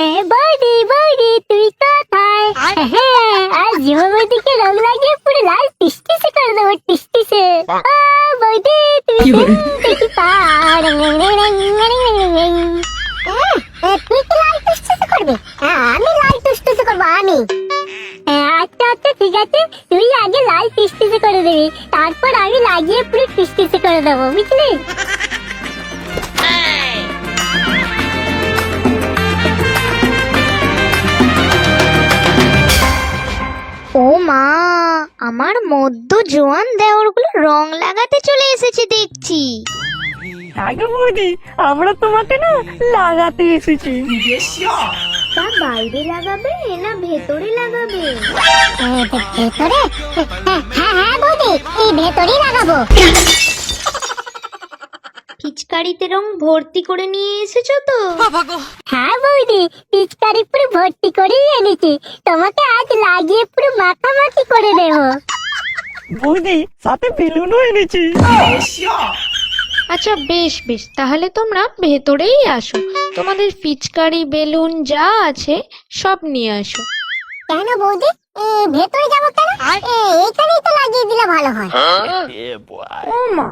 বৌদি বৌদি তুই কোথায়? আর ঝুমা বৌদিকে রং লাগিয়ে পুরো লাল টিসটিসে করে দেবো টিসটিসে। বৌদি তুমি দেখি পাও। তুই কি লাল টিসটিসে করবি? আমি লাল টিসটিসে করবো আমি। আচ্ছা আচ্ছা ঠিক আছে, তুই আগে লাল টিসটিসে করে দিবি, তারপর আমি লাগিয়ে পুরো টিসটিসে করে দেবো, বুঝলি? ও মা, আমার মধ্য জোয়ান দেওরগুলো রং লাগাতে চলে এসেছে দেখছি। আগে বৌদি, আমরা তোমাকে না লাগাতে এসেছি। তা বাইরে লাগাবে না ভেতরে লাগাবে? ভেতরে? হ্যাঁ বৌদি, এই ভেতরেই লাগাবো। পিচকারিতে রং ভর্তি করে নিয়ে এসেছো তো? হ্যাঁ বৌদি, পিচকারি পুরো ভর্তি করেই এনেছি, তোমাকে আজ লাগিয়ে পুরো মাখামাখি করে দেবো। বৌদি, সাথে বেলুনও এনেছি। আচ্ছা বেশ বেশ, তাহলে তোমরা ভেতরেই আসো, তোমাদের পিচকারি বেলুন যা আছে সব নিয়ে আসো। কেন বৌদি, ভেতরে যাবো কেন? এইখানেই তো লাগিয়ে দিলে ভালো হয়। ও মা,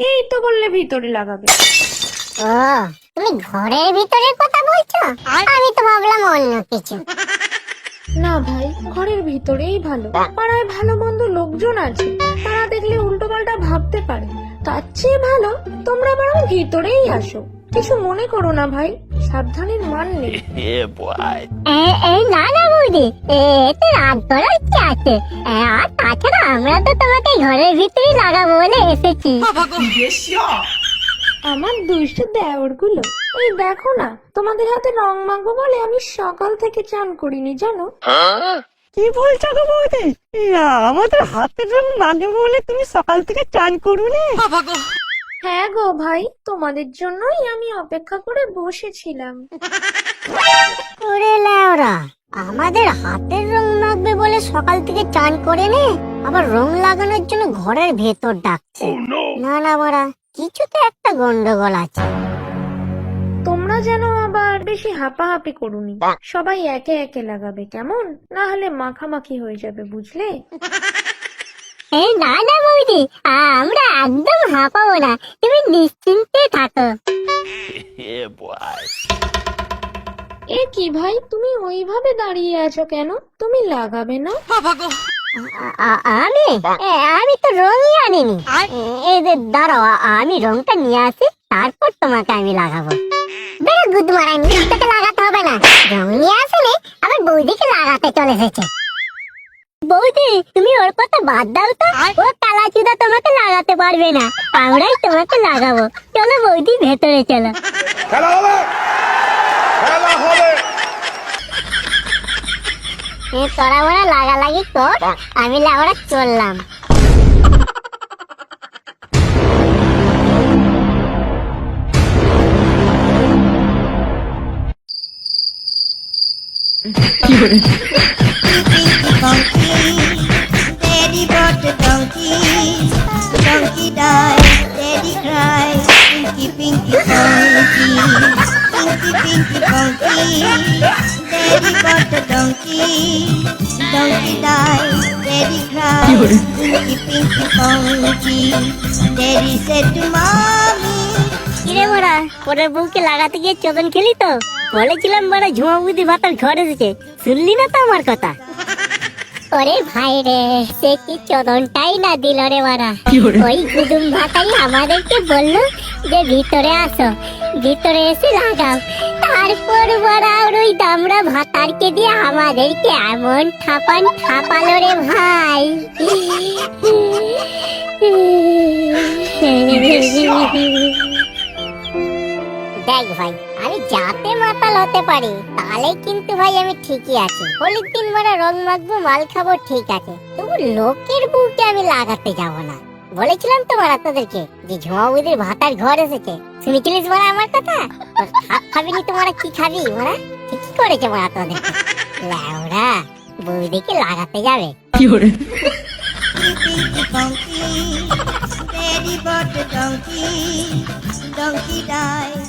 এই তো বললে ভিতরে লাগাবে। ও, তুমি ঘরের ভিতরের কথা বলছো? আমি তো ভাবলাম অন্য কিছু। না ভাই, ঘরের ভিতরেই ভালো, পাড়ায় ভালো মন্দ লোকজন আছে, তারা দেখলে উল্টো পাল্টা ভাবতে পারে, তার চেয়ে ভালো তোমরা বরং ভিতরেই আসো। কিছু মনে করো না ভাই, সাবধানের মান নেই। না না বৌদি, এতে রাগ করার কি আছে? আর তাছাড়া আমরা তো তোমাকে ঘরের ভিতরেই লাগাবো বলে এসেছি। আমার দুইশো দেওরগুলো, এই দেখো না, তোমাদের হাতে রং মাখবো বলে আমি সকাল থেকে চান করিনি জানো। কি বলছো গো বৌদি? আমাদের হাতের রং মাগে বলে তুমি সকাল থেকে চান করুনি? হ্যাঁ গো ভাই, তোমাদের জন্যই আমি অপেক্ষা করে বসেছিলাম। ওরে লেওরা, আমাদের হাতের রং মাখবে বলে সকাল থেকে চান করে নে, আবার রং লাগানোর জন্য ঘরের ভেতর ডাকছে। না না বড়া, কিছু তো একটা গন্ডগোল আছে। তোমরা যেন আবার বেশি হাঁপাহাঁপি করুনি, সবাই একে একে লাগাবে কেমন, না হলে মাখামাখি হয়ে যাবে বুঝলে। না না বৌদি, আমরা একদম হাঁপাবো না, তুমি নিশ্চিন্তে থাকো। এ কি ভাই, তুমি ওইভাবে দাঁড়িয়ে আছো কেন? তুমি লাগাবে না? আমি তো রঙই আনিনি। এই যে দাঁড়াও, আমি রংটা নিয়ে আসি, তারপর তোমাকে আমি লাগাবো। বেশ গুড মারানি, তোকে লাগাতে হবে না, রং নিয়ে আসেনি আবার বৌদিকে লাগাতে চলে এসেছে। বৌদি, তুমি ওর কথা বাদ দাও তো, ও কালাচুদা তোমাকে লাগাতে পারবে না, আমরাই তোমাকে লাগাবো। চলো বৌদি, ভেতরে চলো। তোরা ওরা লাগালাগি কর, আমি ওরা চললাম। Daddy brought a donkey, donkey died, daddy cried, pinky pinky donkey, pinky pinky donkey. Daddy brought a donkey, donkey died, daddy cried, pinky pinky donkey. Daddy said to mommy, কিরে বড়া, পরের বউকে লাগাতে গিয়ে চোদন খেলি তো? বলেছিলাম বড়া ঝুমা বুদ্ধি ভাতার ঘর এসেছে, শুনলি না তো আমার কথা? ওরে ভাই রে, সে কি চোদনটাই না দিল রে বড়া। ওই গুদুম ভাতাই আমাদেরকে বললো যে ভিতরে আসো, ভিতরে এসে লাগাও। তারপর বড়া ওই দামড়া ভাতারকে দিয়ে আমাদেরকে এমন ঠাপালো রে ভাই। দেখ ভাই, আমি যাতে মাতাল হতে পারি, তাহলে কিন্তু ভাই আমি ঠিকই আছি। হোলির দিন বড় রং মাখবো, মাল খাবো, ঠিক আছে, তবু লোকের বুকে আমি লাগাতে যাব না। বলেছিলাম তো বড়া তোদেরকে যে ঝুমা বুদির ভাতার ঘর এসেছে, শুনেছিলিস বড়া আমার কথা? খাবিনি তোমরা, কি খাবি বড়া? ঠিকই করেছে বড়া তোদের। লেওরা, বৌদিকে লাগাতে যাবে। Daddy brought a donkey, donkey died.